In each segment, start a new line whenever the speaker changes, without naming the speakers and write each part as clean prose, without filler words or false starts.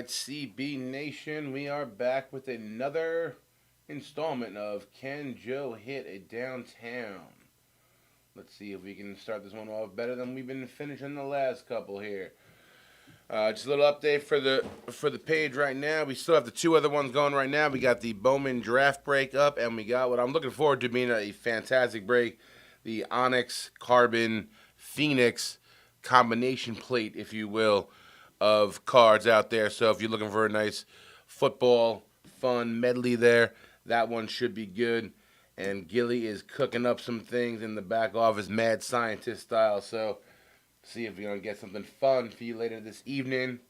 right, CB Nation, we are back with another installment of Can Joe Hit a Downtown? Let's see if we can start this one off better than we've been finishing the last couple here. Just a little update for the page right now. We still have the two other ones going right now. We got the Bowman draft break up, and we got what I'm looking forward to being a fantastic break, the Onyx Carbon Phoenix combination plate, if you will, of cards out there. So if you're looking for a nice football fun medley there, that one should be good. And Gilly is cooking up some things in the back office, mad scientist style. So see if we're going to get something fun for you later this evening.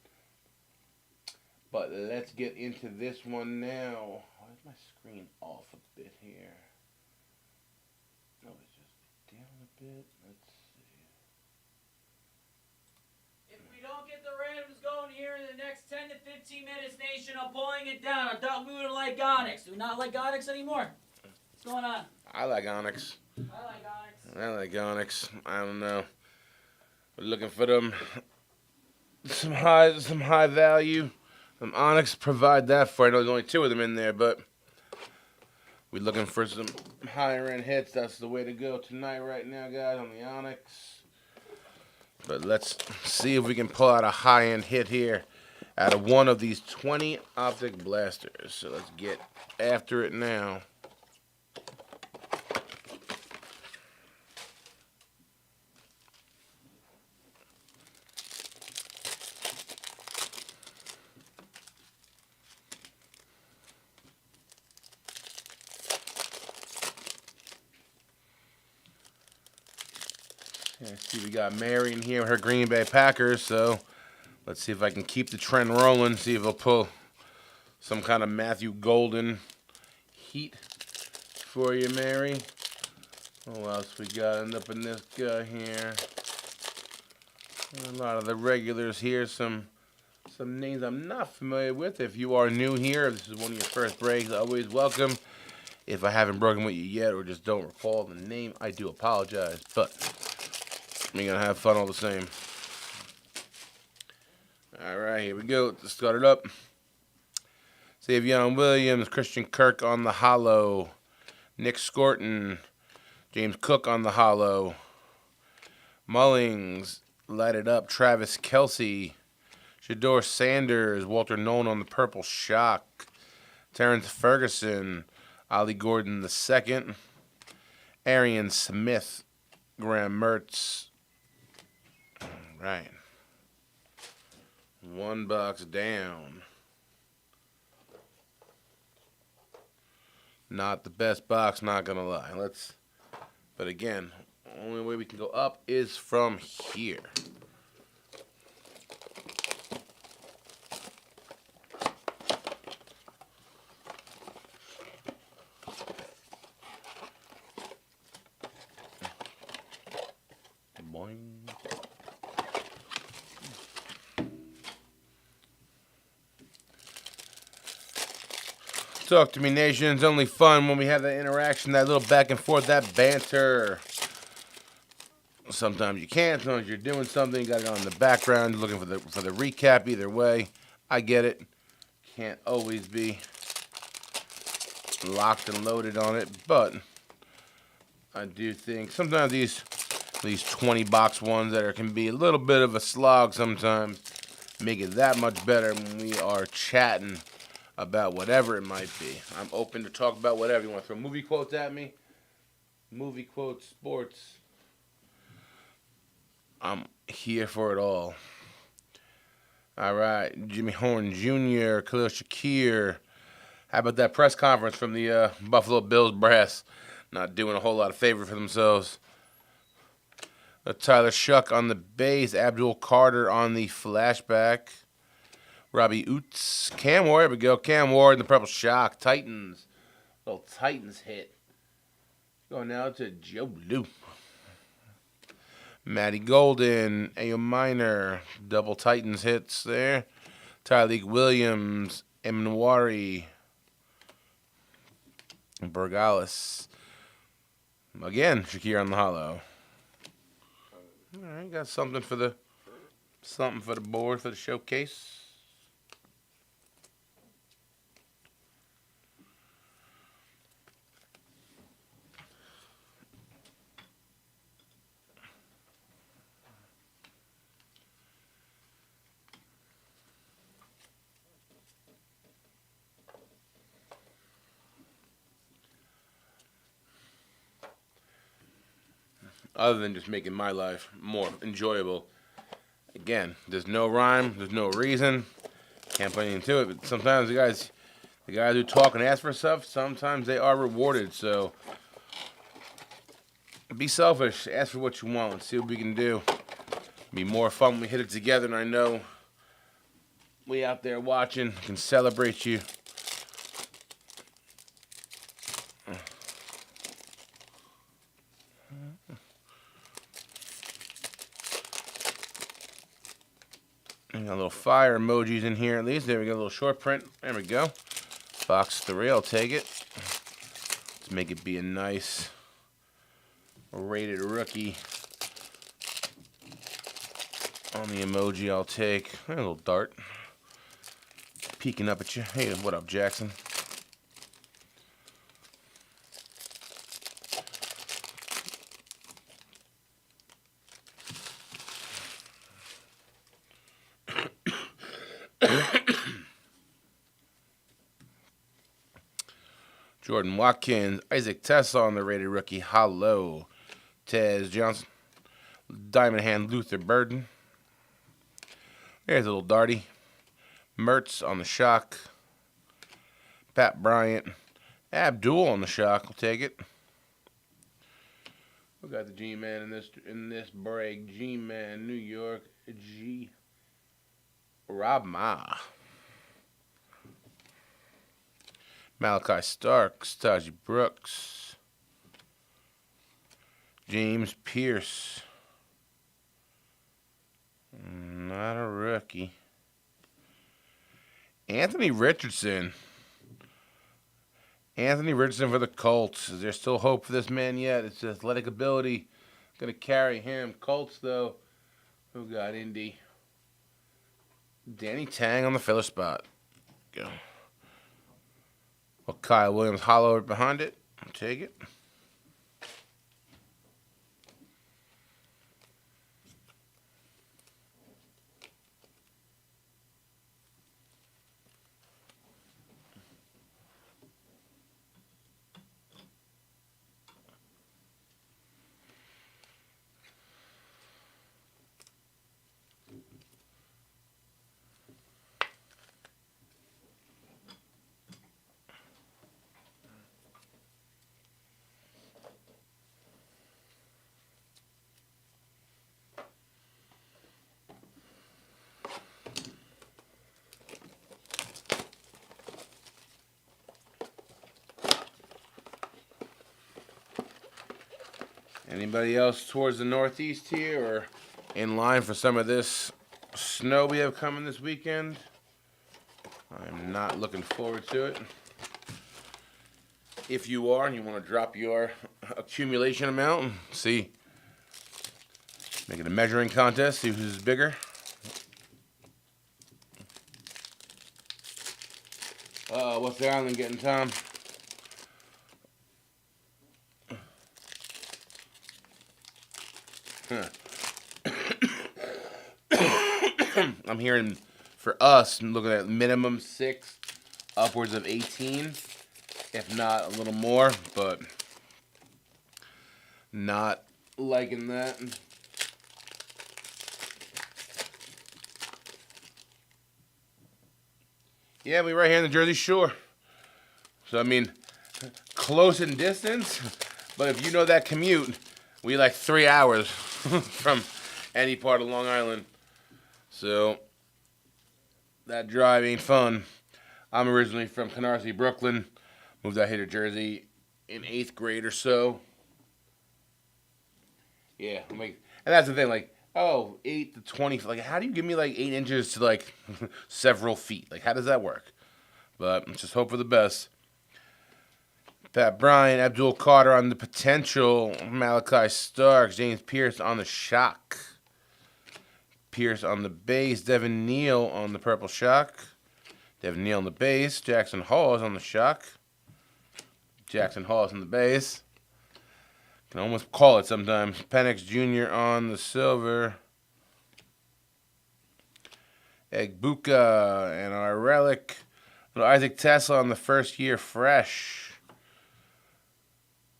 But let's get into this one now. Why is my screen off a bit here? No, it's just down a bit. Let's see.
If we don't get the randoms going here in the next 10 to 15 minutes, Nation, I'm pulling it down. I thought we would like Onyx. Do we not like Onyx anymore? What's going on?
I like Onyx.
I like Onyx.
I like Onyx. I don't know. We're looking for them some high value. Some Onyx provide that for. I know there's only two of them in there, but we're looking for some higher end hits. That's the way to go tonight, right now, guys, on the Onyx. But let's see if we can pull out a high end hit here out of one of these 20 optic blasters. So let's get after it now. Yeah, see, we got Mary in here with her Green Bay Packers, so let's see if I can keep the trend rolling, see if I'll pull some kind of Matthew Golden heat for you, Mary. What else we got up in this guy here? A lot of the regulars here, some names I'm not familiar with. If you are new here, if this is one of your first breaks, always welcome. If I haven't broken with you yet or just don't recall the name, I do apologize, but we're going to have fun all the same. All right, here we go. Let's start it up. Savion Williams, Christian Kirk on the hollow. Nick Scorton, James Cook on the hollow. Mullings, light it up. Travis Kelce, Shador Sanders, Walter Nolan on the purple shock. Terrence Ferguson, Ollie Gordon II. Arian Smith, Graham Mertz. Right. One box down. Not the best box, not gonna lie. But again, only way we can go up is from here. Boing. Talk to me, Nation. It's only fun when we have that interaction, that little back and forth, that banter. Sometimes you can't. Sometimes you're doing something, you got it on in the background, looking for the recap. Either way, I get it. Can't always be locked and loaded on it, but I do think sometimes these 20 box ones that can be a little bit of a slog sometimes make it that much better when we are chatting about whatever it might be. I'm open to talk about whatever. You want to throw movie quotes at me? Movie quotes, sports. I'm here for it all. All right. Jimmy Horn Jr., Khalil Shakir. How about that press conference from the Buffalo Bills brass? Not doing a whole lot of favor for themselves. Tyler Shuck on the base. Abdul Carter on the flashback. Robbie Oots. Cam Ward. Here we go. Cam Ward in the purple shock. Titans. Little Titans hit. Going now to Joe Blue. Matty Golden. Ayo Minor. Double Titans hits there. Tyreek Williams. Emnwari. Bergalis. Again, Shakir on the hollow. All right, got something for the board, for the showcase. other than just making my life more enjoyable. Again, there's no rhyme, there's no reason, can't put anything to it. But sometimes the guys who talk and ask for stuff, sometimes they are rewarded. So be selfish, ask for what you want, let's see what we can do. Be more fun when we hit it together, and I know we out there watching can celebrate you. And got a little fire emojis in here at least. There we go, a little short print. There we go. Box 3, I'll take it. Let's make it be a nice rated rookie. On the emoji, I'll take a little dart. Peeking up at you. Hey, what up, Jackson? Jordan Watkins, Isaac Tessa on the rated rookie. Hello. Tez Johnson. Diamond Hand Luther Burden. There's a little Darty. Mertz on the shock. Pat Bryant. Abdul on the shock. We'll take it. We got the G-Man in this break. G-Man, New York. G. Rob Ma. Malachi Starks, Taji Brooks, James Pierce, not a rookie, Anthony Richardson for the Colts. Is there still hope for this man yet? It's athletic ability going to carry him. Colts, though, who got Indy? Danny Tang on the filler spot. Go. Well, Kyle Williams hollow behind it. I'll take it. Anybody else towards the northeast here or in line for some of this snow we have coming this weekend? I'm not looking forward to it. If you are and you want to drop your accumulation amount and see, make it a measuring contest, see who's bigger. What's the island getting, Tom? I'm hearing for us, I'm looking at minimum 6, upwards of 18, if not a little more, but not liking that. Yeah, we're right here in the Jersey Shore. So, I mean, close in distance, but if you know that commute, we like 3 hours from any part of Long Island. So, that drive ain't fun. I'm originally from Canarsie, Brooklyn. Moved out here to Jersey in 8th grade or so. Yeah, and that's the thing, like, 8 to 20, like, how do you give me, like, 8 inches to, like, several feet? Like, how does that work? But let's just hope for the best. Pat Bryant, Abdul Carter on the potential, Malachi Starks, James Pierce on the shock. Pierce on the base, Devin Neal on the purple shock. Devin Neal on the base, Jackson Hawes on the shock. Jackson Hawes on the base. Can almost call it sometimes. Penix Jr. on the silver. Egbuka and our relic. Isaac Tessa on the first year fresh.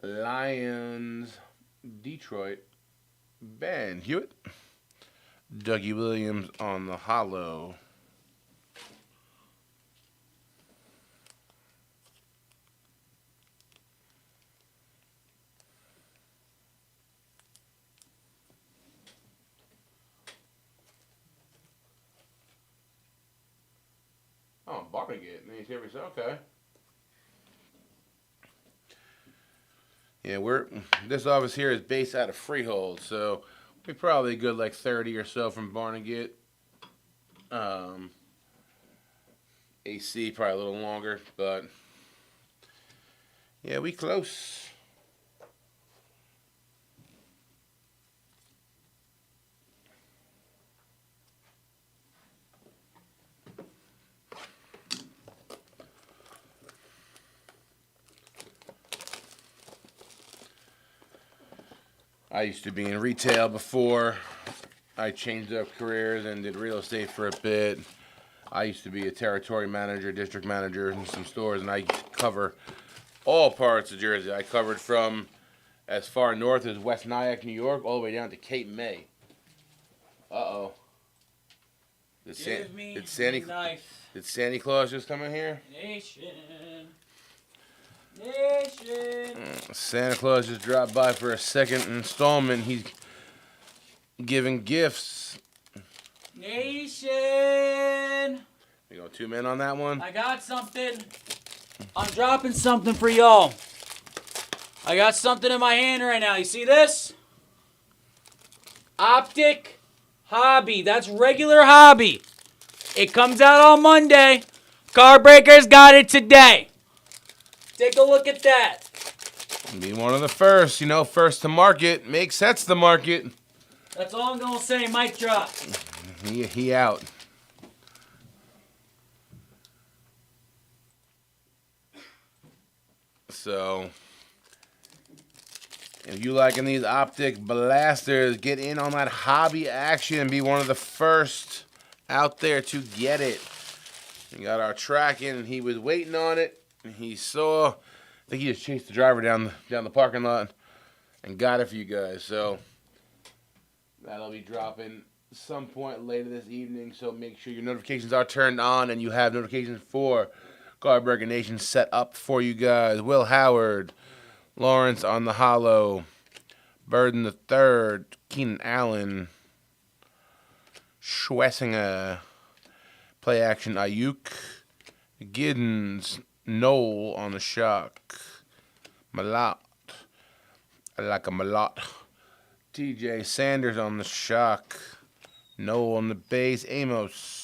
Lions, Detroit. Ben Hewitt. Dougie Williams on the hollow. Oh, Barnegat. He's here. Okay. Yeah, this office here is based out of Freehold, so we probably good like 30 or so from Barnegat. AC probably a little longer, but yeah, we close. I used to be in retail before I changed up careers and did real estate for a bit. I used to be a territory manager, district manager in some stores, and I cover all parts of Jersey. I covered from as far north as West Nyack, New York, all the way down to Cape May. Uh-oh. Did Santa Claus just come in here?
Nation.
Santa Claus just dropped by for a second installment. He's giving gifts.
Nation.
You go 2 men on that one?
I got something. I'm dropping something for y'all. I got something in my hand right now. You see this? Optic Hobby. That's regular Hobby. It comes out on Monday. Carbreakers got it today. Take a look at that.
Be one of the first, first to market. Sets the market.
That's all I'm going to say. Mic drop.
He out. So, if you liking these optic blasters, get in on that hobby action and be one of the first out there to get it. We got our tracking, and he was waiting on it. And he saw, I think he just chased the driver down the parking lot and got it for you guys. So that'll be dropping some point later this evening. So make sure your notifications are turned on and you have notifications for Carbreaker Nation set up for you guys. Will Howard, Lawrence on the hollow, Burden the third, Keenan Allen, Schwessinger, play action Ayuk, Giddens, Noel on the shock, Malott, I like a Malott, TJ Sanders on the shock, Noel on the base, Amos.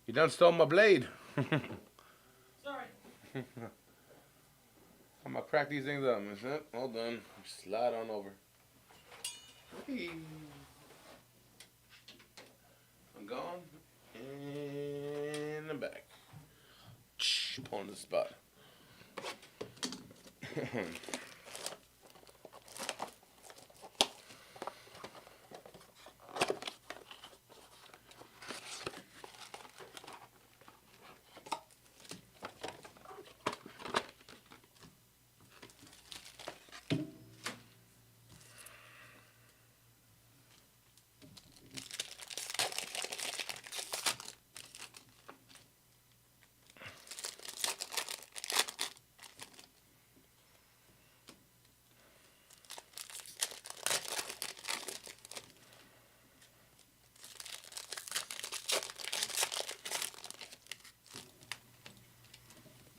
You done stole my blade.
Sorry.
I'm gonna crack these things up. All done. Slide on over. I'm gone. In the back. On the spot.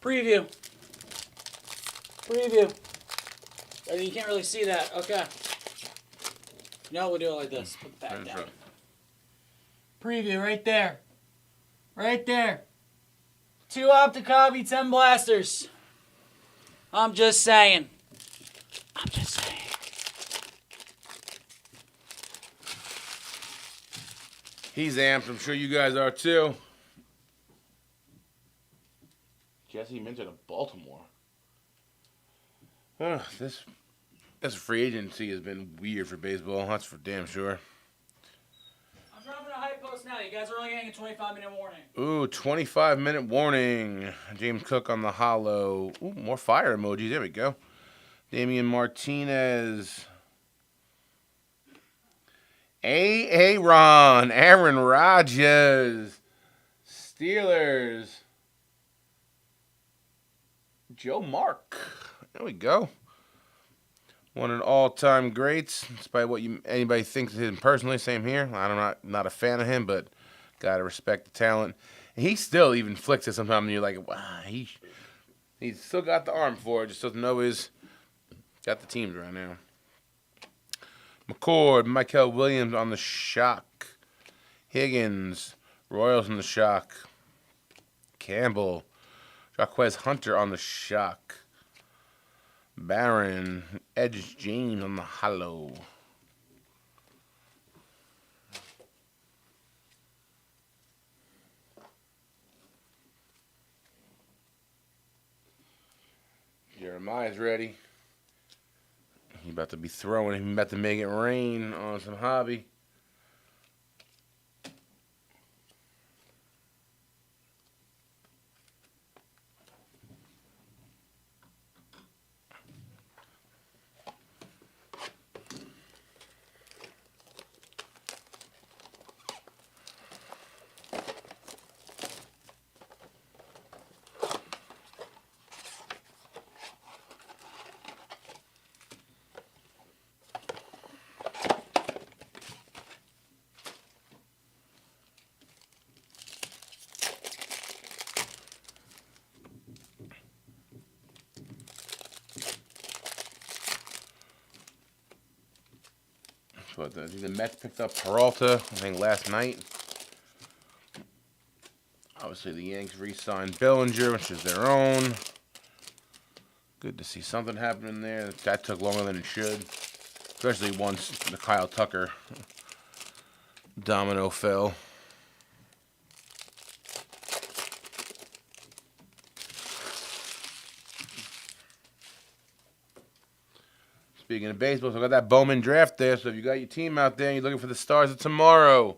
Preview. You can't really see that. Okay. No, we'll do it like this. Put the back down. Preview right there. Right there. 2 Optic Hobby, 10 blasters. I'm just saying.
He's amped. I'm sure you guys are too. Jesse Minter of Baltimore. This This free agency has been weird for baseball. That's for damn sure.
I'm dropping a hype post now. You guys are only getting a 25-minute warning.
Ooh, 25-minute warning. James Cook on the hollow. Ooh, more fire emojis. There we go. Damian Martinez. Aaron Rodgers. Steelers. Joe Mark. There we go. One of the all-time greats, despite what anybody thinks of him personally. Same here. I'm not a fan of him, but gotta respect the talent. And he still even flicks it sometimes, and you're like, wow, he's still got the arm for it. Just doesn't know got the teams right now. McCord, Michael Williams on the shock. Higgins, Royals on the shock. Campbell, Jaquez Hunter on the shock. Barron, Edge James on the hollow. Jeremiah's ready. He's about to be throwing. He's about to make it rain on some hobby. But the Mets picked up Peralta, I think, last night. Obviously, the Yanks re-signed Bellinger, which is their own. Good to see something happening there. That took longer than it should, especially once the Kyle Tucker domino fell. Speaking of baseball, so I got that Bowman draft there. So if you got your team out there and you're looking for the stars of tomorrow,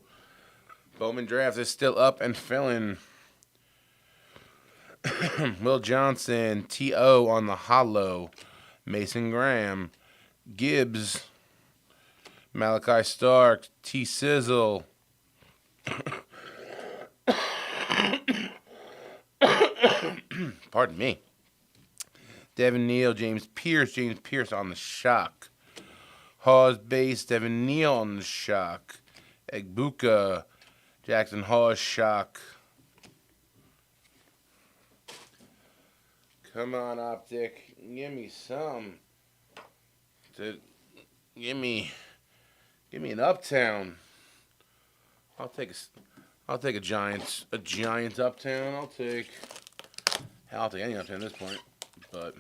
Bowman draft is still up and filling. Will Johnson, T.O. on the hollow. Mason Graham, Gibbs, Malachi Stark, T. Sizzle. Pardon me. Devin Neal, James Pierce on the shock. Hawes base, Devin Neal on the shock. Egbuka, Jackson Hawes shock. Come on, Optic. Give me some. Give me an Uptown. I'll take a Giants Uptown. I'll take any Uptown at this point. But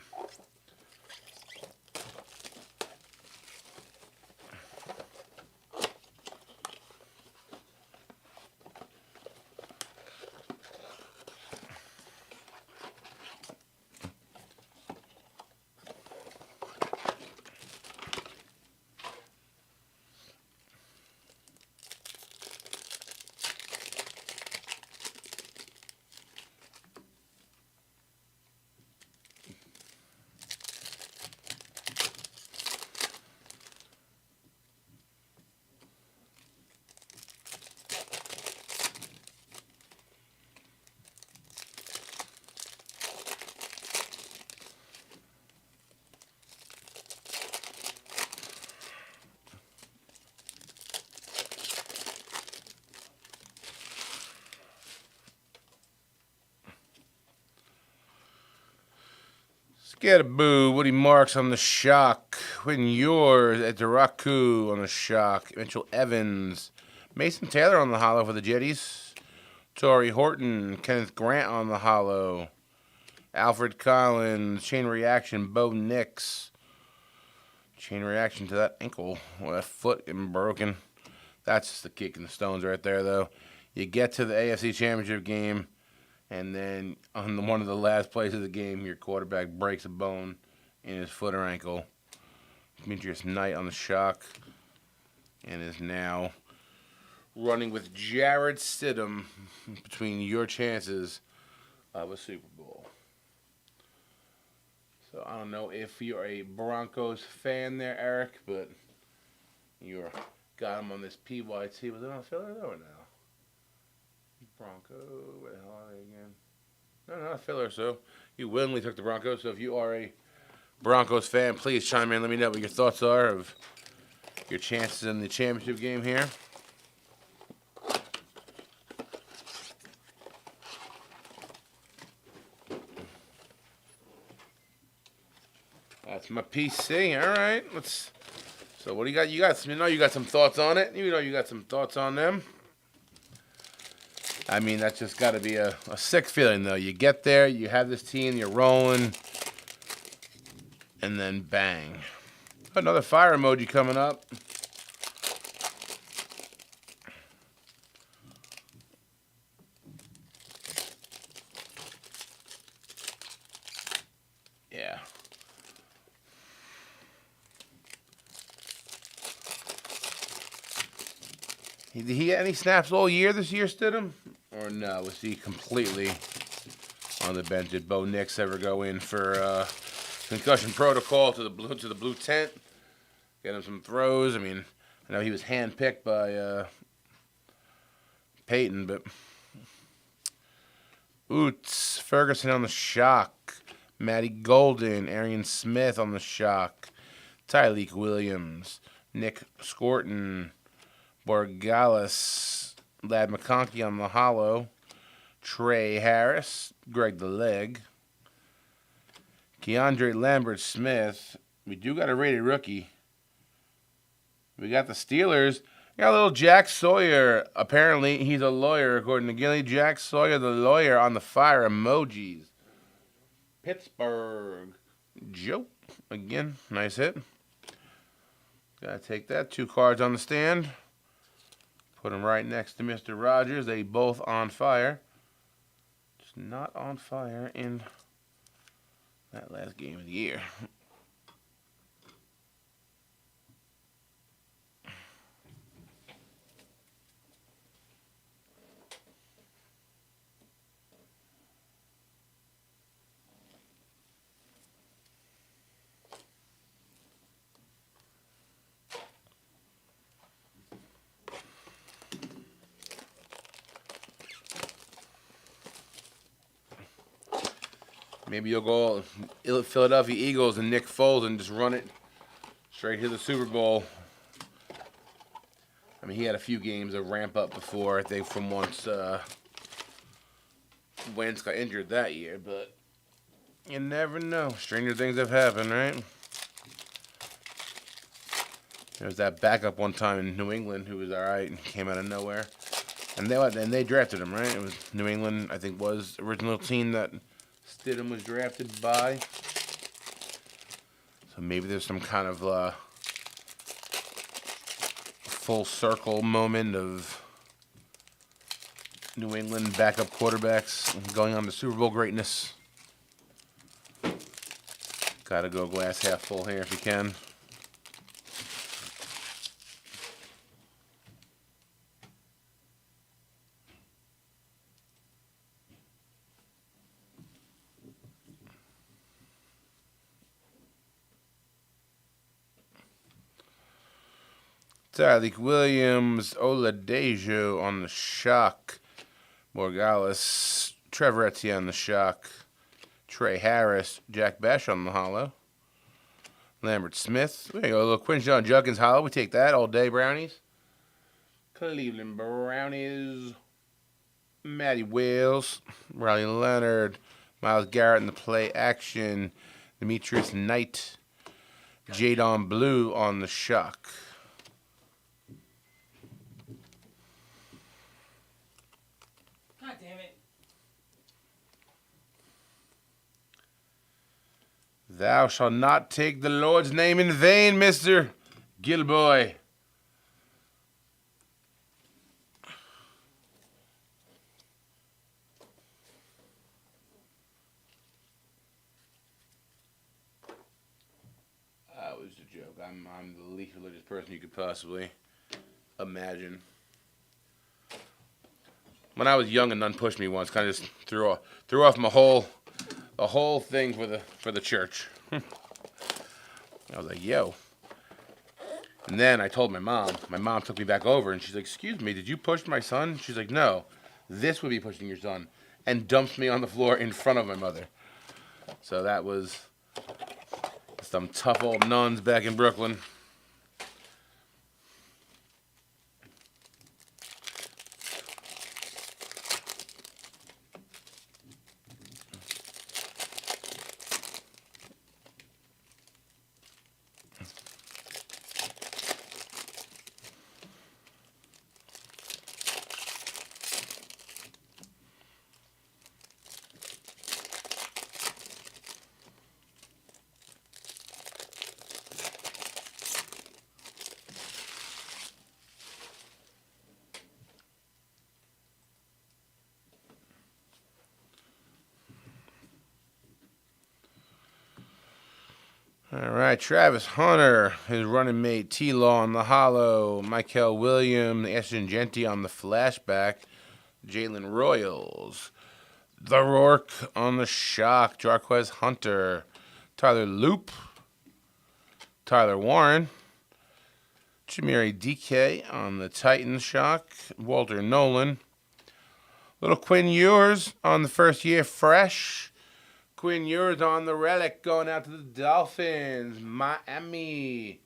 Scatterboo, Woody Marks on the shock. Quinn yours at Duraku on the shock. Mitchell Evans. Mason Taylor on the hollow for the Jetties. Torrey Horton. Kenneth Grant on the hollow. Alfred Collins. Chain reaction. Bo Nix. Chain reaction to that ankle. Well, that foot getting broken. That's just the kick in the stones right there, though. You get to the AFC Championship game, and then on one of the last plays of the game, your quarterback breaks a bone in his foot or ankle. Demetrius Knight on the shock. And is now running with Jared Stidham between your chances of a Super Bowl. So I don't know if you're a Broncos fan there, Eric, but you're got him on this PYT. Was it on filler though or no? Bronco, where the hell are they again? No, not a filler. So you willingly took the Broncos. So if you are a Broncos fan, please chime in. Let me know what your thoughts are of your chances in the championship game here. That's my PC. All right, let's. So what do you got? You got some thoughts on it. You know you got some thoughts on them. I mean, that's just got to be a sick feeling, though. You get there, you have this team, you're rolling, and then bang. Another fire emoji coming up. Yeah. Did he get any snaps all year this year, Stidham? Or no? Was he completely on the bench? Did Bo Nix ever go in for concussion protocol to the blue tent? Get him some throws. I mean, I know he was handpicked by Peyton, but Oots, Ferguson on the shock. Matty Golden, Arian Smith on the shock. Tyleek Williams, Nick Scorton, Borgalis, Lad McConkey on the hollow. Trey Harris, Greg the Leg. Keandre Lambert-Smith. We do got a rated rookie. We got the Steelers. We got a little Jack Sawyer. Apparently, he's a lawyer, according to Gilly. Jack Sawyer, the lawyer, on the fire emojis. Pittsburgh. Joe. Again, nice hit. Gotta take that. 2 cards on the stand. Put them right next to Mr. Rogers. They both on fire. Just not on fire in that last game of the year. Maybe you'll go Philadelphia Eagles and Nick Foles and just run it straight to the Super Bowl. I mean, he had a few games of ramp up before, I think, from once Wentz got injured that year. But you never know. Stranger things have happened, right? There was that backup one time in New England who was all right and came out of nowhere. And they drafted him, right? It was New England, I think, was the original team that Stidham was drafted by. So maybe there's some kind of full circle moment of New England backup quarterbacks going on to Super Bowl greatness. Gotta go glass half full here if you can. Tyleek Williams, Oladejo on the shock. Borgalis, Trevor Etienne on the shock. Trey Harris, Jack Bash on the hollow. Lambert Smith. There you go, a little Quinshon Judkins hollow. We take that all day, Brownies. Cleveland Brownies. Matty Wales, Riley Leonard, Myles Garrett in the play action. Demetrius Knight, Jadon Blue on the shock.
God damn it.
Thou shalt not take the Lord's name in vain, Mr. Gilboy. That was the joke. I'm the least religious person you could possibly imagine. When I was young, a nun pushed me once, kind of just threw off my whole thing for the church. I was like, yo. And then I told my mom. My mom took me back over, and she's like, excuse me, did you push my son? She's like, no, this would be pushing your son. And dumped me on the floor in front of my mother. So that was some tough old nuns back in Brooklyn. All right, Travis Hunter, his running mate T-Law on the hollow, Michael Williams, Ashton Genty on the flashback, Jalen Royals, The Rourke on the shock, Jarquez Hunter, Tyler Loop, Tyler Warren, Jamiri DK on the Titans shock, Walter Nolan, Little Quinn Ewers on the first year fresh, Quinn Ewers on the relic going out to the Dolphins. Miami,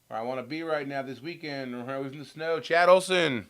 where I want to be right now this weekend. Where I was in the snow. Chad Olson.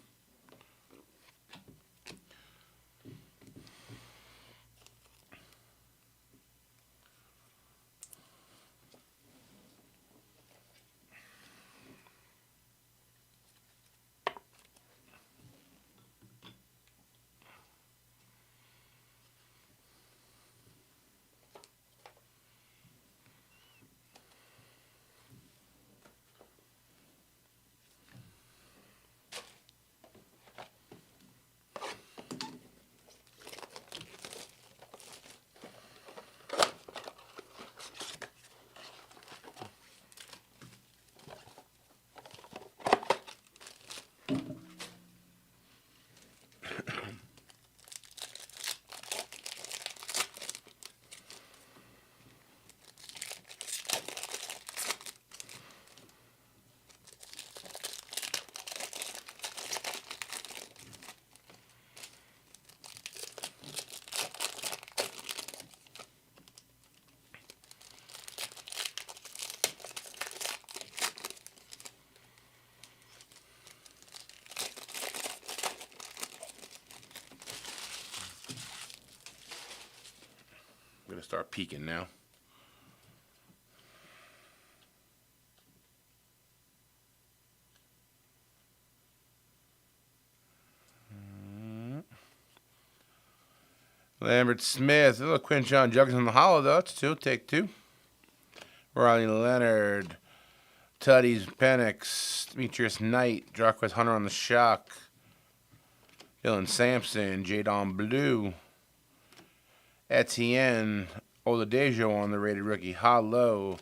I'm going to start peeking now. Lambert Smith. Little Quinshon Judkins on the hollow, though. It's two. Take two. Riley Leonard. Tuddy's Penix. Demetrius Knight. Jarquez Hunter on the shock. Dylan Sampson. Jadon Blue. Etienne Oladejo on the rated rookie hollow.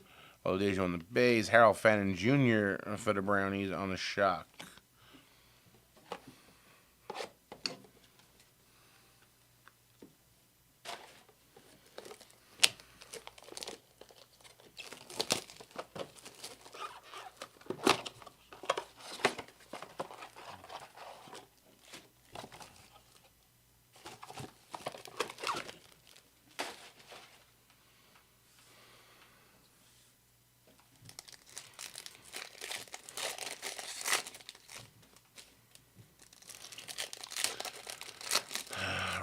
Oladejo on the base. Harold Fannin Jr. for the Brownies on the shock.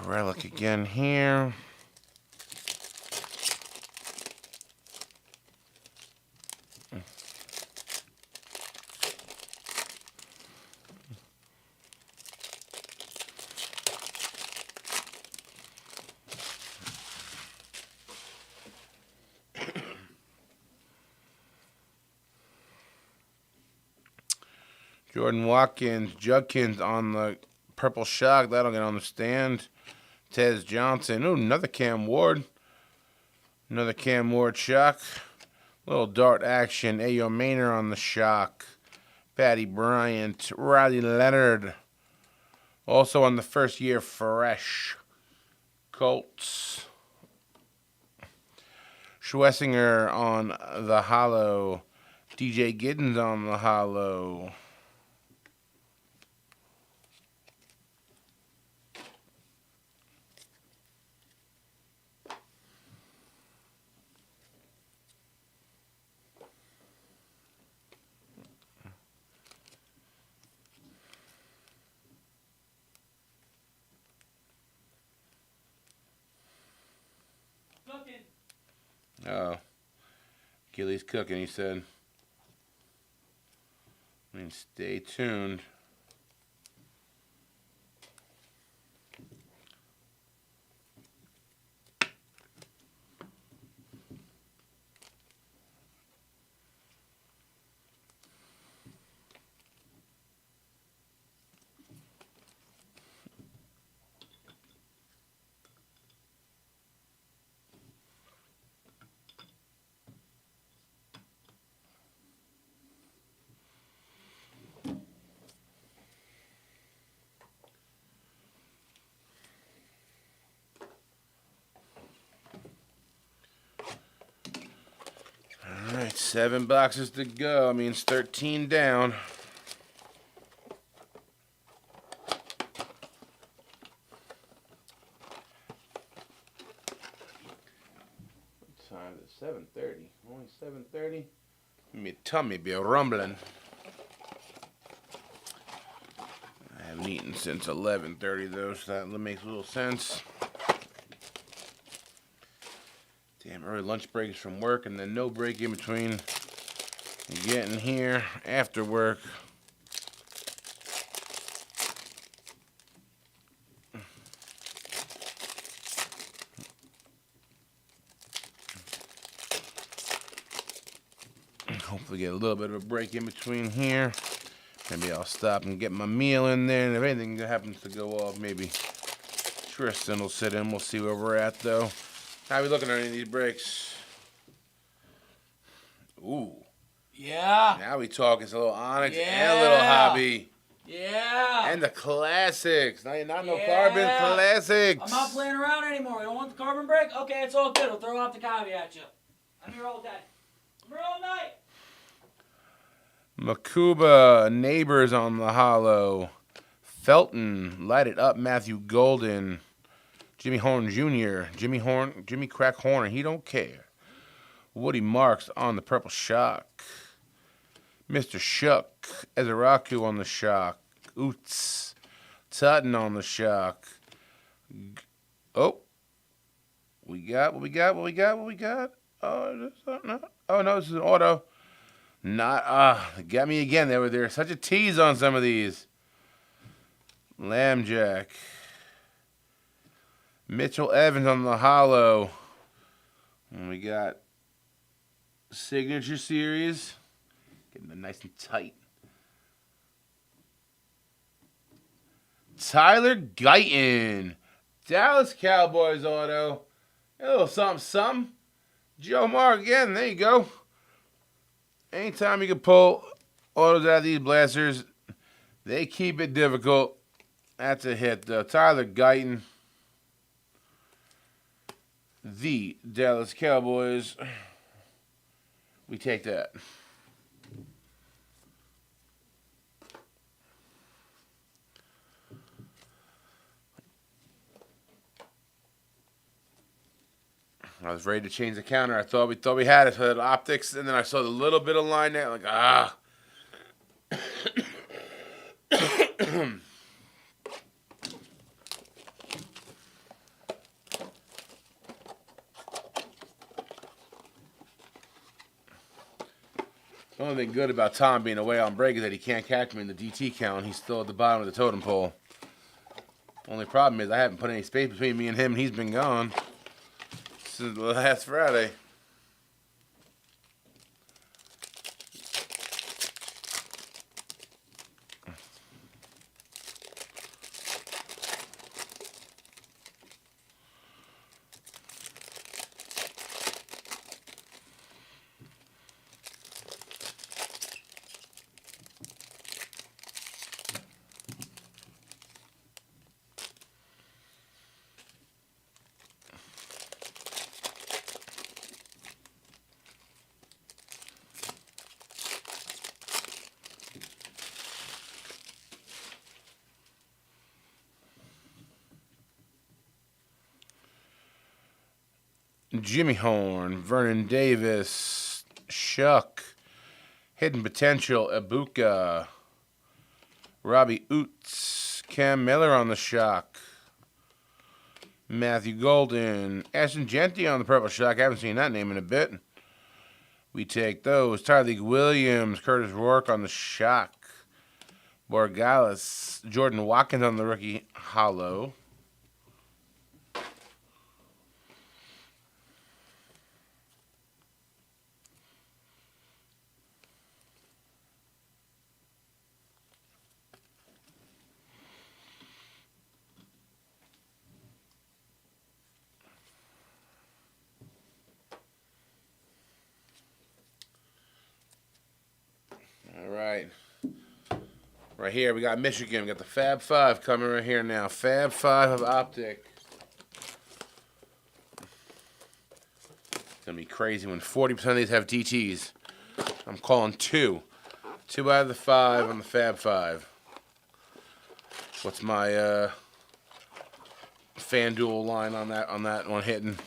Relic again here. Jordan Watkins, Judkins on the purple shock. That'll get on the stand. Tez Johnson. Ooh, another Cam Ward. Another Cam Ward shock. Little dart action. Ayo Maynor on the shock. Patty Bryant. Riley Leonard. Also on the first year, fresh. Colts. Schwessinger on the hollow. DJ Giddens on the hollow. Oh. Gilly's cooking, he said. I mean, stay tuned. All right, 7 boxes to go. I mean, it's 13 down. What time is it? 7:30. Only 7:30. My tummy be rumbling. I haven't eaten since 11:30 though, so that makes a little sense. Damn, early lunch breaks from work and then no break in between getting here after work. Hopefully get a little bit of a break in between here. Maybe I'll stop and get my meal in there, and if anything happens to go off, maybe Tristan will sit in. We'll see where we're at though. How are we looking at any of these breaks? Ooh.
Yeah.
Now we talking. It's a little Onyx
Yeah.
and a little Hobby.
Yeah.
And the classics. Not no
Yeah.
carbon classics.
I'm not playing around anymore. You don't want the carbon break? Okay, it's all good. I'll throw out the copy at you. I'm here all day. I'm here all night.
Makuba, Neighbors on the hollow. Felton, Light It Up, Matthew Golden. Jimmy Horn Jr., Jimmy Crack Horner, he don't care. Woody Marks on the purple shock. Mr. Shuck, Ezeraku on the shock. Oots, Tutton on the shock. Oh, what we got? Oh, no, this is an auto. Got me again. There's such a tease on some of these. Lambjack. Mitchell Evans on the hollow. And we got Signature Series. Getting them nice and tight. Tyler Guyton. Dallas Cowboys auto. A little something. Joe Mark again. There you go. Anytime you can pull autos out of these blasters, they keep it difficult. That's a hit, though. Tyler Guyton. The Dallas Cowboys. We take that. I was ready to change the counter. I thought we had it for the optics, and then I saw the little bit of line there. Like, The only thing good about Tom being away on break is that he can't catch me in the DT count. He's still at the bottom of the totem pole. Only problem is I haven't put any space between me and him, and he's been gone since last Friday. Jimmy Horn, Vernon Davis, Shuck, Hidden Potential, Ibuka, Robbie Oots, Cam Miller on the shock, Matthew Golden, Ashton Genty on the purple shock. I haven't seen that name in a bit. We take those. Tyreek Williams, Curtis Rourke on the shock, Borgalis, Jordan Watkins on the rookie hollow. Right here, we got Michigan. We got the Fab Five coming right here now. Fab Five of Optic. It's going to be crazy when 40% of these have DTs. I'm calling 2. 2 out of the 5 on the Fab Five. What's my FanDuel line on that one hitting?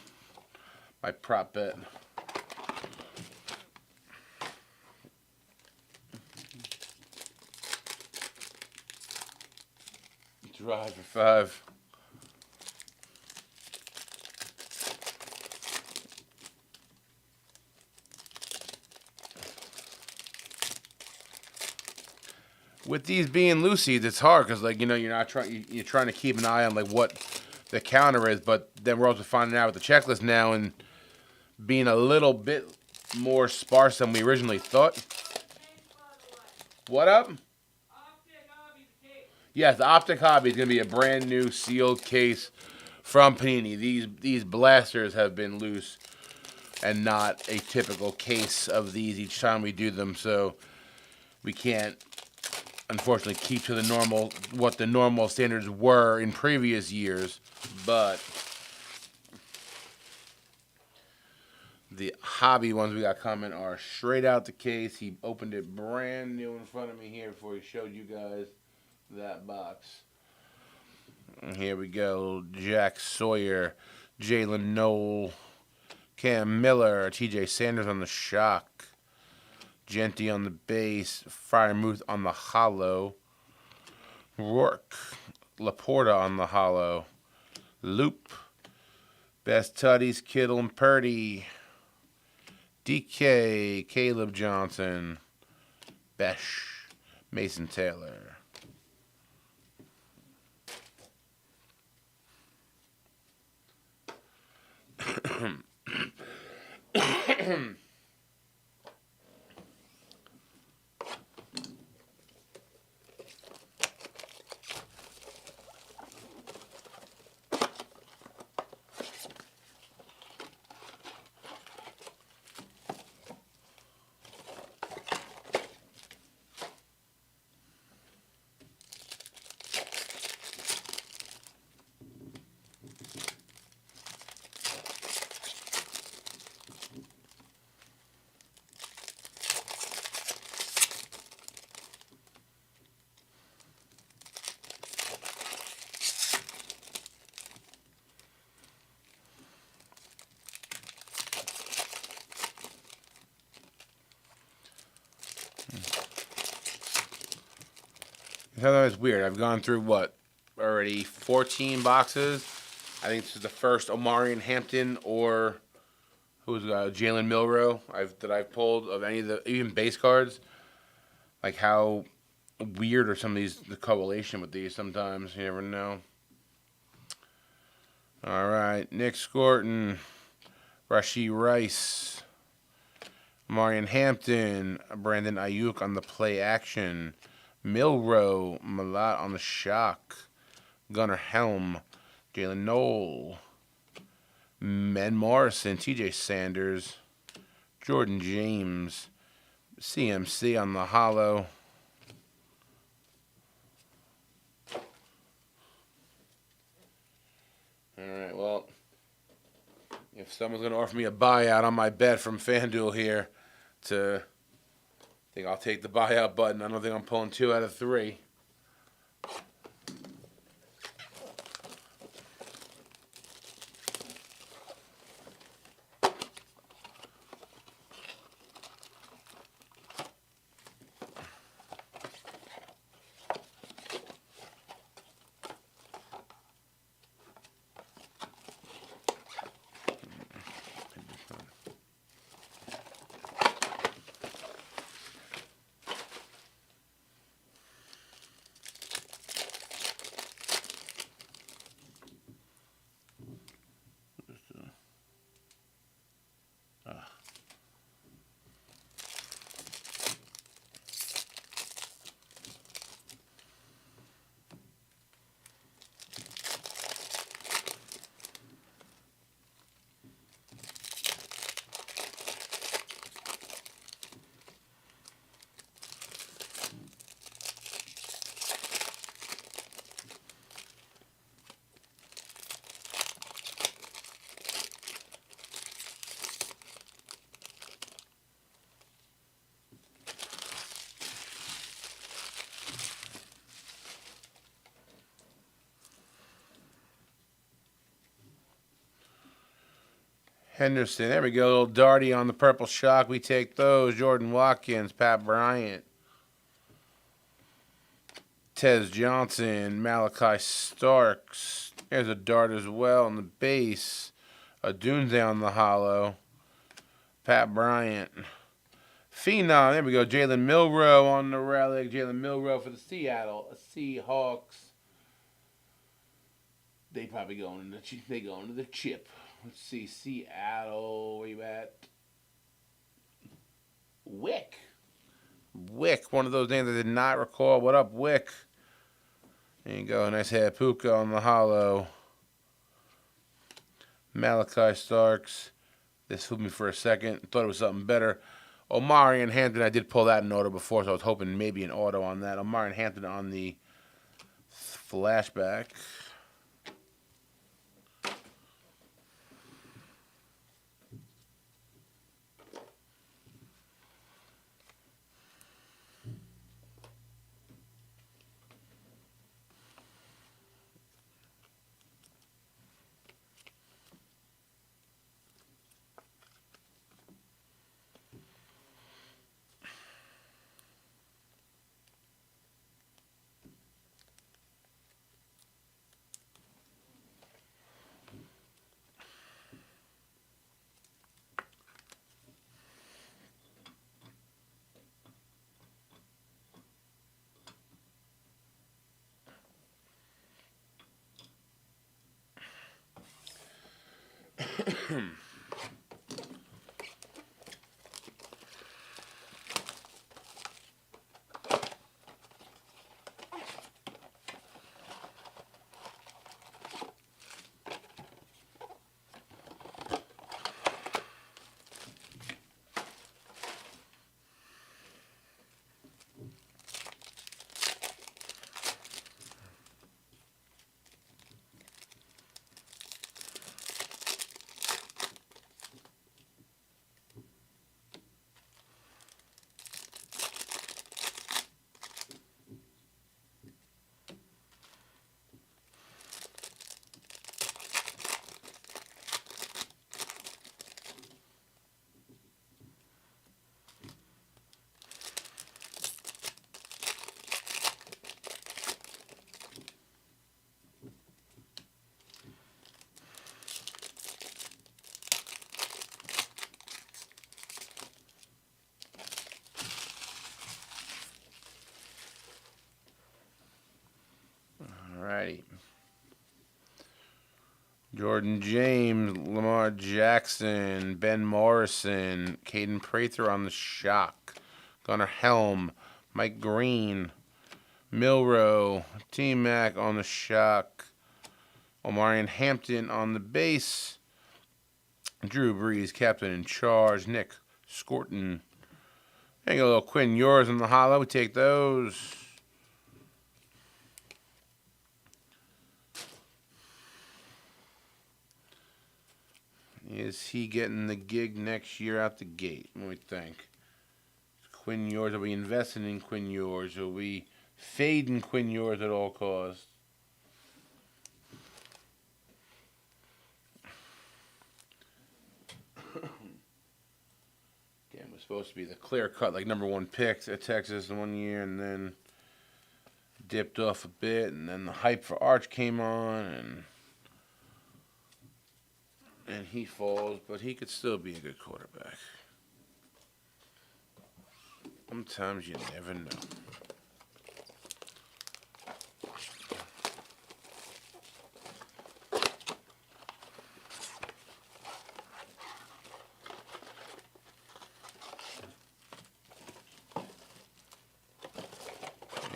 My prop bet. Drive for 5. With these being Lucy's, it's hard because, like, you know, you're trying to keep an eye on like what the counter is, but then we're also finding out with the checklist now and being a little bit more sparse than we originally thought. What up? Yes, the Optic Hobby is going to be a brand new sealed case from Panini. These blasters have been loose and not a typical case of these each time we do them, so we can't, unfortunately, keep to what the normal standards were in previous years, but the hobby ones we got coming are straight out the case. He opened it brand new in front of me here before he showed you guys that box. And here we go. Jack Sawyer, Jalen Noel, Cam Miller, TJ Sanders on the shock, Genty on the base, Freiermuth on the hollow, Rourke, Laporta on the hollow, Loop, Best Tutties, Kittle and Purdy, DK, Caleb Johnson, Besh, Mason Taylor. It's weird. I've gone through already 14 boxes. I think this is the first Omarion Hampton or Jalen Milroe that I've pulled of any of the even base cards. Like how weird are some of the correlation with these sometimes. You never know. All right, Nick Scorton, Rashee Rice, Omarion Hampton, Brandon Ayuk on the play action. Milroe, Malat on the shock, Gunnar Helm, Jalen Noel, Men Morrison, TJ Sanders, Jordan James, CMC on the hollow. Alright, well, if someone's going to offer me a buyout on my bet from FanDuel here I think I'll take the buyout button. I don't think I'm pulling 2 out of 3. Henderson. There we go. Little Darty on the purple shock. We take those. Jordan Watkins, Pat Bryant, Tez Johnson, Malachi Starks. There's a dart as well on the base. A Dunze on the hollow. Pat Bryant. Phenom. There we go. Jalen Milroe on the relic. Jalen Milroe for the Seattle Seahawks. They probably going into the chip. Let's see. Seattle. Where you at? Wick. One of those names I did not recall. What up, Wick? There you go. Nice head. Puka on the hollow. Malachi Starks. This fooled me for a second. Thought it was something better. Omarion Hampton. I did pull that in auto before, so I was hoping maybe an auto on that. Omarion Hampton on the flashback. Alrighty. Jordan James, Lamar Jackson, Ben Morrison, Caden Prather on the shock, Gunnar Helm, Mike Green, Milroe, T-Mac on the shock, Omarion Hampton on the base, Drew Brees, captain in charge, Nick Scorton. There you go, little Quinn Ewers on the hollow. We take those. Is he getting the gig next year out the gate? What do we think? Quinn Ewers, are we investing in Quinn Ewers? Are we fading Quinn Ewers at all costs? Damn, was supposed to be the clear cut, like #1 pick at Texas 1 year, and then dipped off a bit, and then the hype for Arch came on, and he falls, but he could still be a good quarterback. Sometimes you never know.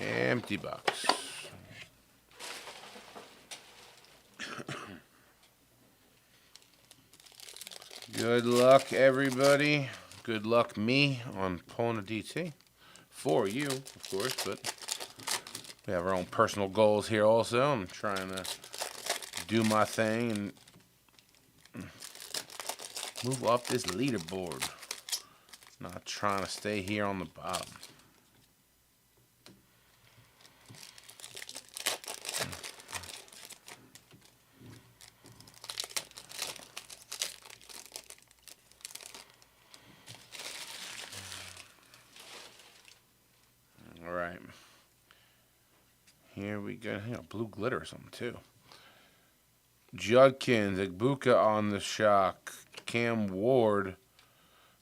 Empty box. Good luck, everybody. Good luck, me, on pulling a DT. For you, of course, but we have our own personal goals here also. I'm trying to do my thing and move up this leaderboard. Not trying to stay here on the bottom. All right. Here we go. Blue glitter or something, too. Judkins, Ibuka on the shock. Cam Ward.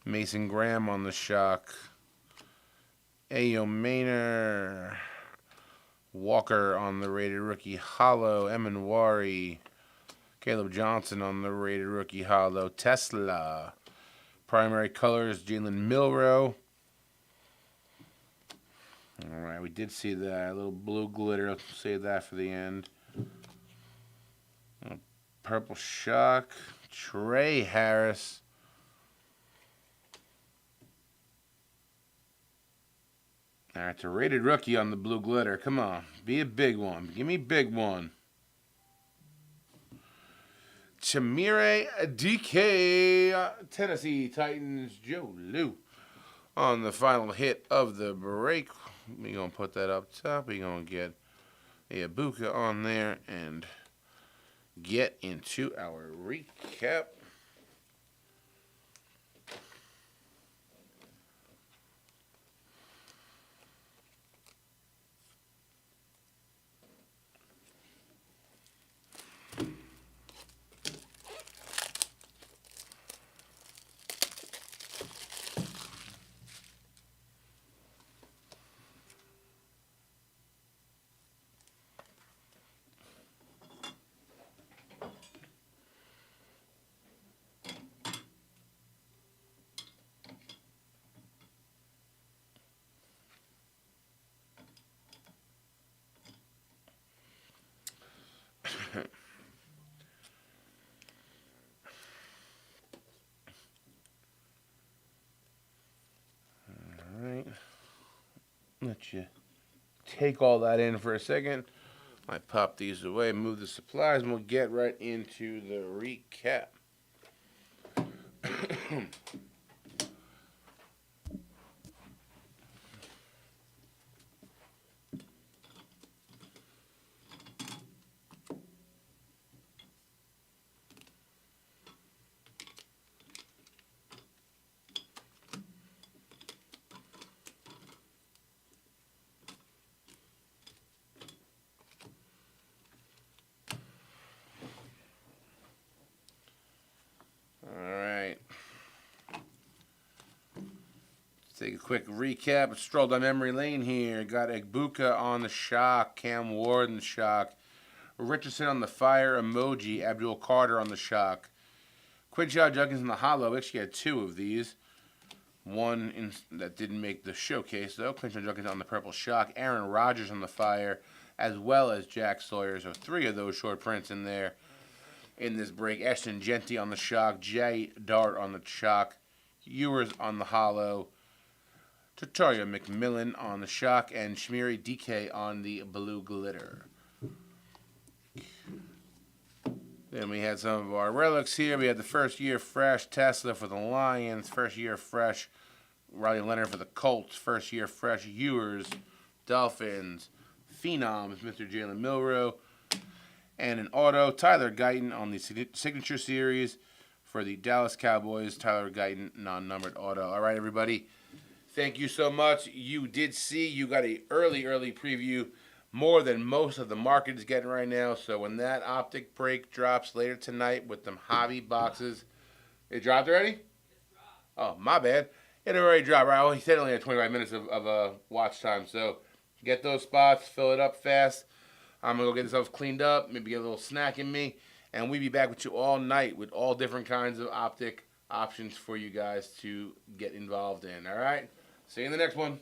Mason Graham on the shock. Ayo Maynor. Walker on the rated rookie hollow. Emanwari. Caleb Johnson on the rated rookie hollow. Tesla. Primary colors, Jalen Milroe. All right, we did see that. A little blue glitter. Let's save that for the end. Purple shock. Trey Harris. All right, it's a rated rookie on the blue glitter. Come on, be a big one. Give me a big one. Chimere DK, Tennessee Titans, Joe Lou on the final hit of the break. We're going to put that up top. We're going to get a Ibuka on there and get into our recap. Alright. Let you take all that in for a second. I pop these away, move the supplies, and we'll get right into the recap. Take a quick recap. Stroll down memory lane here. Got Ibuka on the shock. Cam Ward on the shock. Richardson on the fire emoji. Abdul Carter on the shock. Quinshot Judkins in the hollow. We actually had two of these. One that didn't make the showcase, though. Quinshot Judkins on the purple shock. Aaron Rodgers on the fire, as well as Jack Sawyer. So three of those short prints in there in this break. Ashton Genty on the shock. Jay Dart on the shock. Ewers on the hollow. Tataria McMillan on the shock, and Shmiri DK on the blue glitter. Then we had some of our relics here. We had the first year fresh Tesla for the Lions, first year fresh Riley Leonard for the Colts, first year fresh Ewers, Dolphins, Phenoms, Mr. Jalen Milroe, and an auto, Tyler Guyton on the Signature Series for the Dallas Cowboys, Tyler Guyton, non-numbered auto. All right, everybody. Thank you so much. You did see, you got an early preview, more than most of the market is getting right now. So when that optic break drops later tonight with them hobby boxes, it dropped already? Oh, my bad. It already dropped, right? He said only had 25 minutes of watch time. So get those spots, fill it up fast. I'm going to go get this cleaned up, maybe get a little snack in me. And we'll be back with you all night with all different kinds of optic options for you guys to get involved in. All right? See you in the next one.